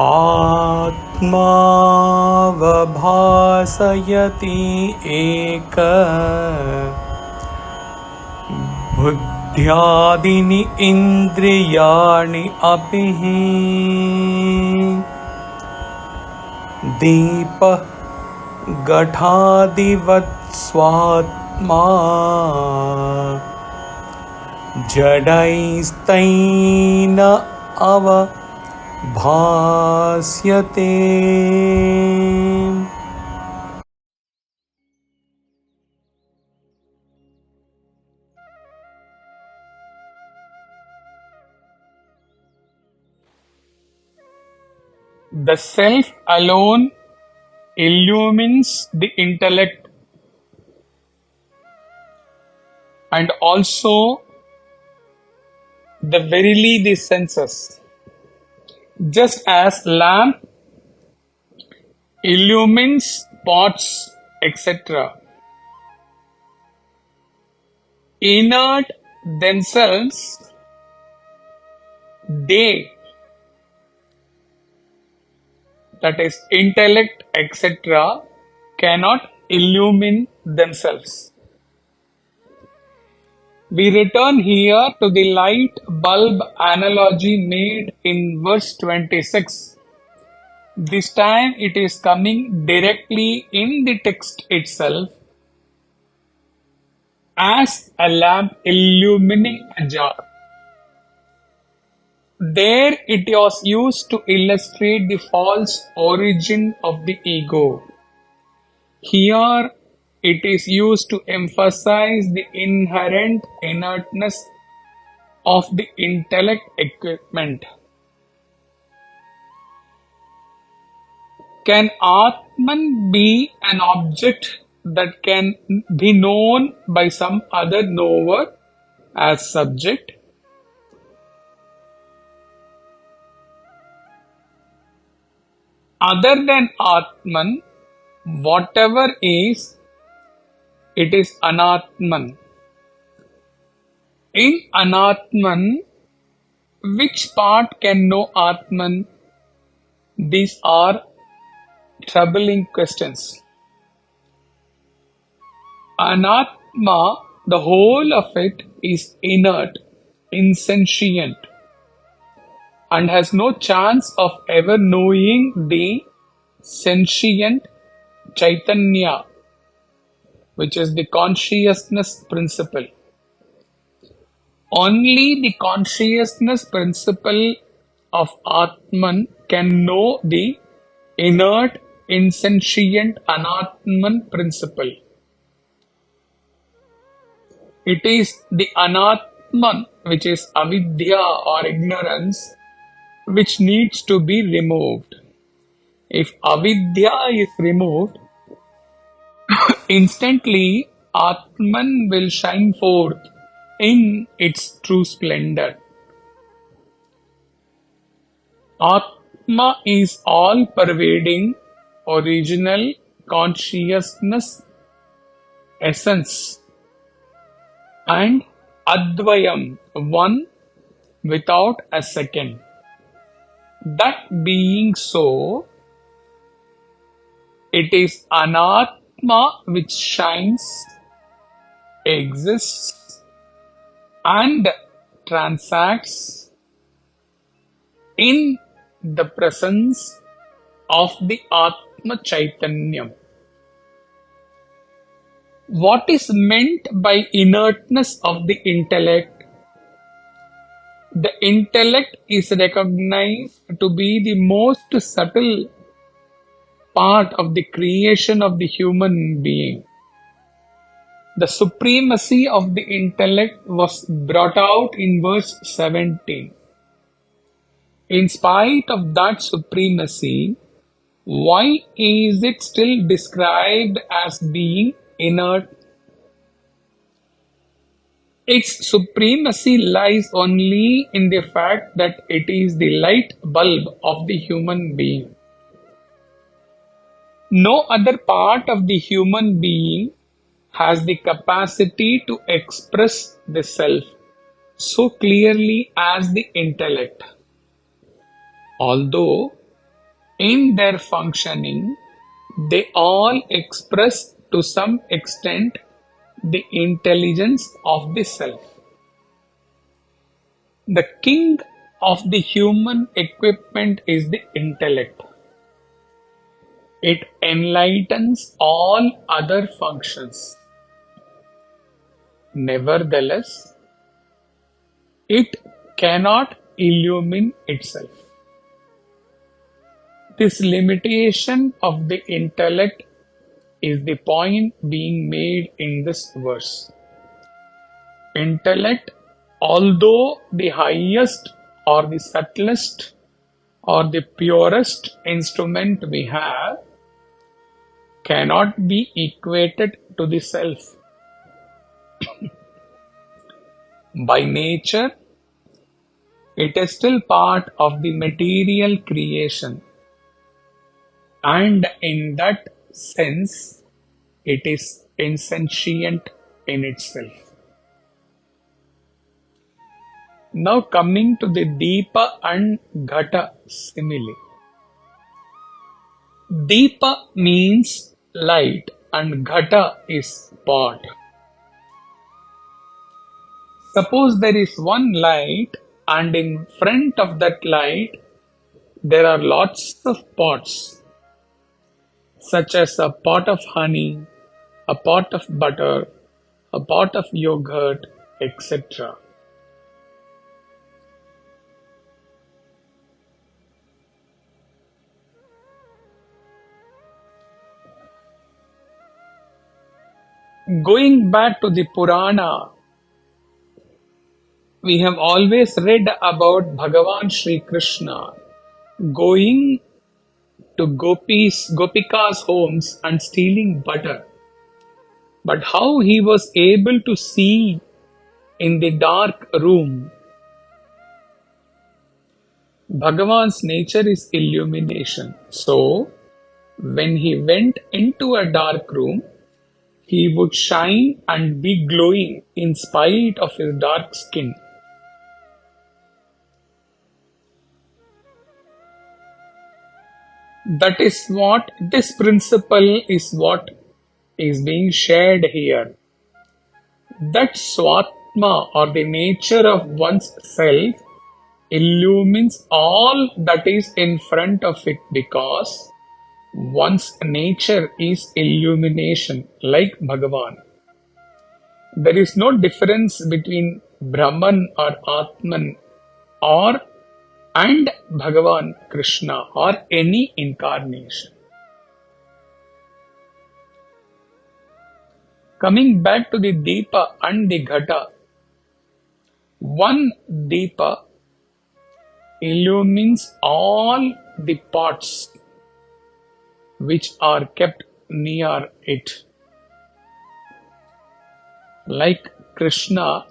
आत्मावभासयति एक बुद्ध्यादीनि इन्द्रियाणि अपि दीपः घटादिवत् स्वात्मा जडैस्तैन अवभास्यते. The self alone illumines the intellect and also verily the senses. Just as lamp illumines pots, etc., inert themselves, they, that is intellect, etc., cannot illumine themselves. We return here to the light bulb analogy made in verse 26. This time it is coming directly in the text itself as a lamp illumining a jar. There it was used to illustrate the false origin of the ego. Here it is used to emphasize the inherent inertness of the intellect equipment. Can Atman be an object that can be known by some other knower as subject? Other than Atman, whatever is, it is Anatman. In Anatman, which part can know Atman? These are troubling questions. Anatma, the whole of it, is inert, insentient, and has no chance of ever knowing the sentient Chaitanya, which is the consciousness principle. Only the consciousness principle of Atman can know the inert, insentient Anatman principle. It is the Anatman, which is avidya or ignorance, which needs to be removed. If avidya is removed, instantly Atman will shine forth in its true splendor. Atma is all-pervading, original consciousness, essence, and Advayam, one without a second. That being so, it is Anatma which shines, exists, and transacts in the presence of the Atma Chaitanyam. What is meant by inertness of the intellect? The intellect is recognized to be the most subtle part of the creation of the human being. The supremacy of the intellect was brought out in verse 17. In spite of that supremacy, why is it still described as being inert? Its supremacy lies only in the fact that it is the light bulb of the human being. No other part of the human being has the capacity to express the self so clearly as the intellect. Although In their functioning, they all express to some extent the intelligence of the self. The king of the human equipment is the intellect. It enlightens all other functions. Nevertheless, it cannot illumine itself. This limitation of the intellect is the point being made in this verse. Intellect, although the highest or the subtlest or the purest instrument we have, cannot be equated to the self. By nature, it is still part of the material creation, and in that sense, it is insentient in itself. Now coming to the Deepa and Ghata simile. Deepa means light and Ghata is pot. Suppose there is one light and in front of that light there are lots of pots, such as a pot of honey, a pot of butter, a pot of yogurt, etc. Going back to the Purana, we have always read about Bhagavan Sri Krishna going to Gopika's homes and stealing butter. But how he was able to see in the dark room? Bhagavan's nature is illumination. So, when he went into a dark room, he would shine and be glowing in spite of his dark skin. That is what this principle is what is being shared here. That Swatma or the nature of one's self illumines all that is in front of it because one's nature is illumination like Bhagavan. There is no difference between Brahman or Atman or and Bhagavan Krishna or any incarnation. Coming back to the Deepa and the Ghata, one Deepa illumines all the pots which are kept near it. Like Krishna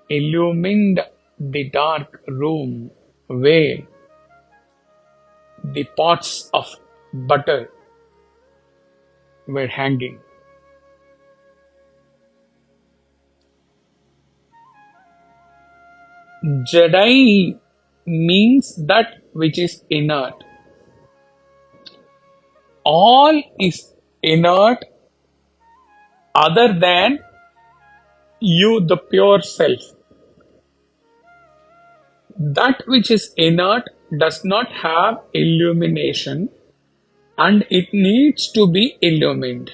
illumined the dark room where the pots of butter were hanging. Jadai means that which is inert. All is inert other than you, the pure self. That which is inert does not have illumination and it needs to be illumined.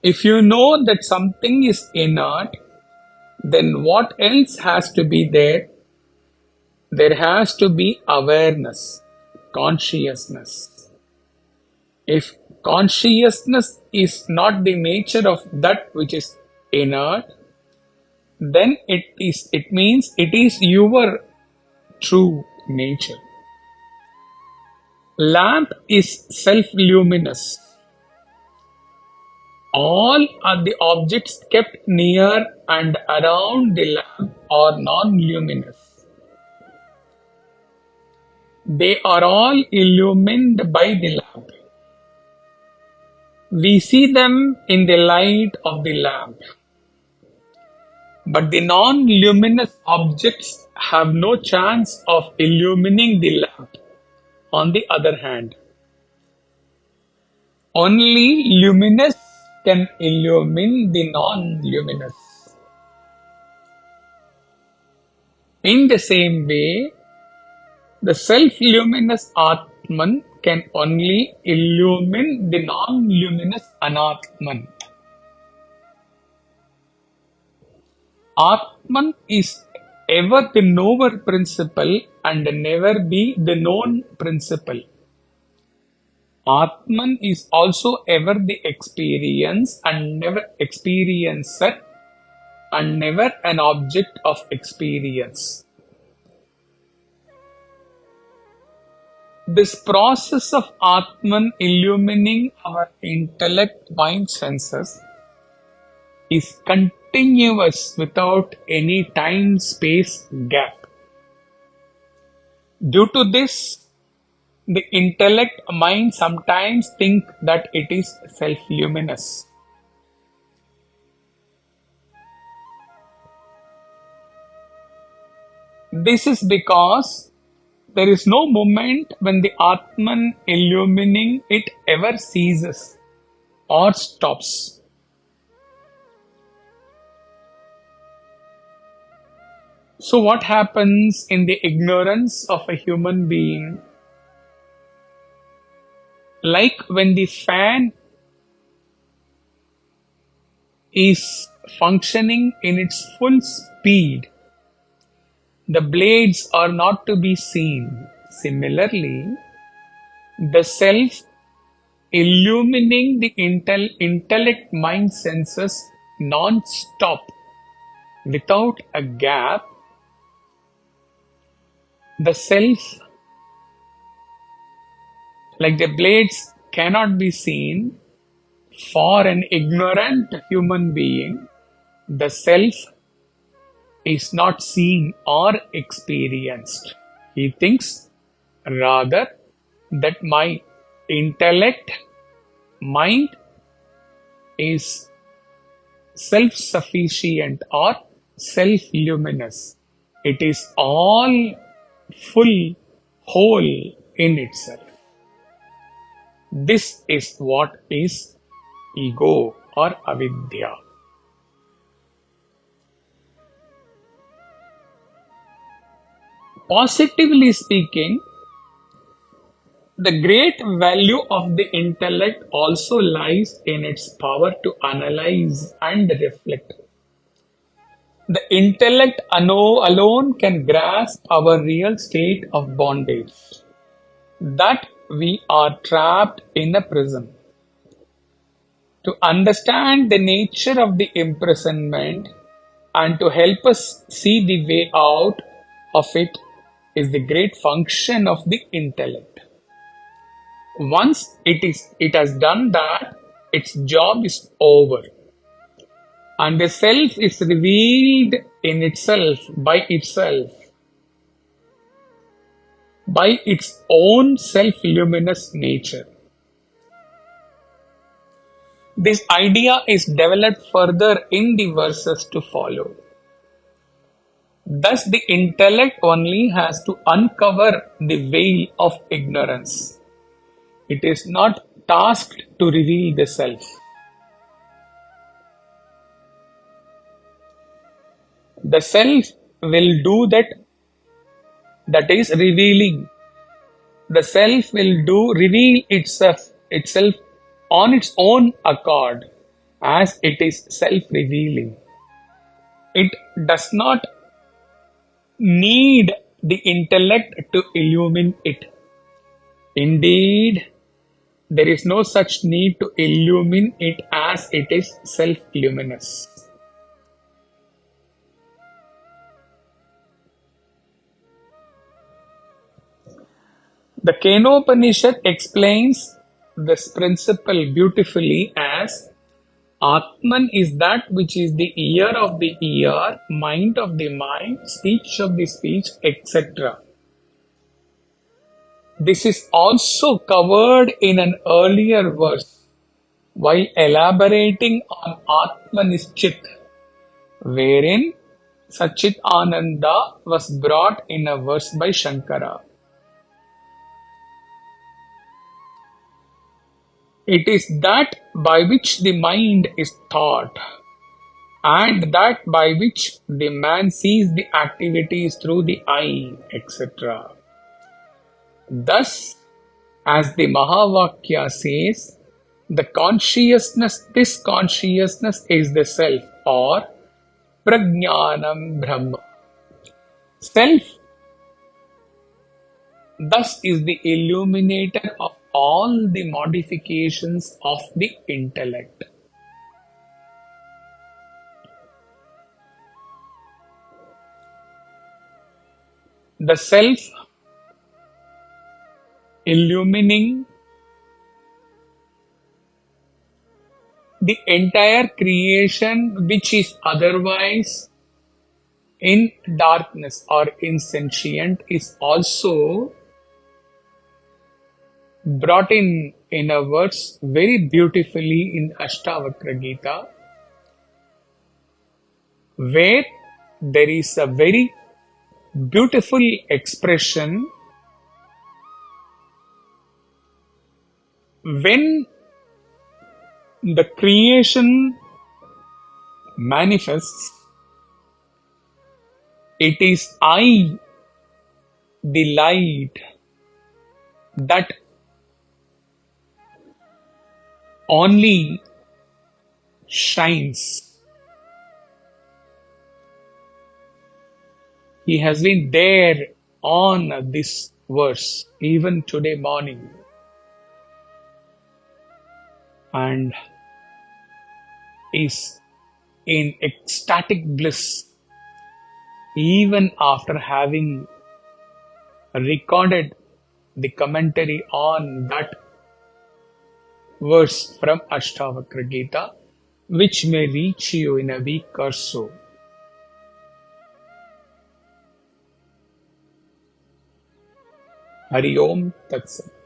If you know that something is inert, then what else has to be there? There has to be awareness, consciousness. If consciousness is not the nature of that which is inert, then it means it is your true nature. Lamp is self-luminous. All are the objects kept near and around the lamp are non-luminous. They are all illumined by the lamp. We see them in the light of the lamp. But the non-luminous objects have no chance of illumining the lamp. On the other hand, only luminous can illumine the non-luminous. In the same way, the self-luminous Atman can only illumine the non-luminous Anatman. Atman is ever the knower principle and never be the known principle. Atman is also ever the experience and never experiencer and never an object of experience. This process of Atman illumining our intellect, mind, senses is continuous without any time-space gap. Due to this, the intellect mind sometimes think that it is self-luminous. This is because there is no moment when the Atman illumining it ever ceases or stops. So what happens in the ignorance of a human being? Like when the fan is functioning in its full speed, the blades are not to be seen. Similarly, the self illumining the intellect, mind, senses non-stop without a gap, the self, like the blades, cannot be seen. For an ignorant human being, the self is not seen or experienced. He thinks rather that my intellect, mind is self-sufficient or self-luminous. It is all full, whole in itself. This is what is ego or avidya. Positively speaking, the great value of the intellect also lies in its power to analyze and reflect. The intellect alone can grasp our real state of bondage, that we are trapped in a prison. To understand the nature of the imprisonment and to help us see the way out of it is the great function of the intellect. Once it has done that, its job is over. And the self is revealed in itself, by its own self-luminous nature. This idea is developed further in the verses to follow. Thus, the intellect only has to uncover the veil of ignorance. It is not tasked to reveal the self. The self will do that is revealing. The self will reveal itself on its own accord as it is self-revealing. It does not need the intellect to illumine it. Indeed, there is no such need to illumine it as it is self-luminous. The Kenopanishad explains this principle beautifully as Atman is that which is the ear of the ear, mind of the mind, speech of the speech, etc. This is also covered in an earlier verse while elaborating on Atman is Chit, wherein Sachit Ananda was brought in a verse by Shankara. It is that by which the mind is thought, and that by which the man sees the activities through the eye, etc. Thus, as the Mahavakya says, this consciousness is the self or Prajnanam Brahma. Self thus is the illuminator of all the modifications of the intellect. The self illumining the entire creation which is otherwise in darkness or insentient is also brought in a verse very beautifully in Ashtavakra Gita, where there is a very beautiful expression when the creation manifests. It is I, the light, that only shines. He has been there on this verse even today morning, and is in ecstatic bliss even after having recorded the commentary on that verse from Ashtavakra Gita, which may reach you in a week or so. Hari Om Tat Sat.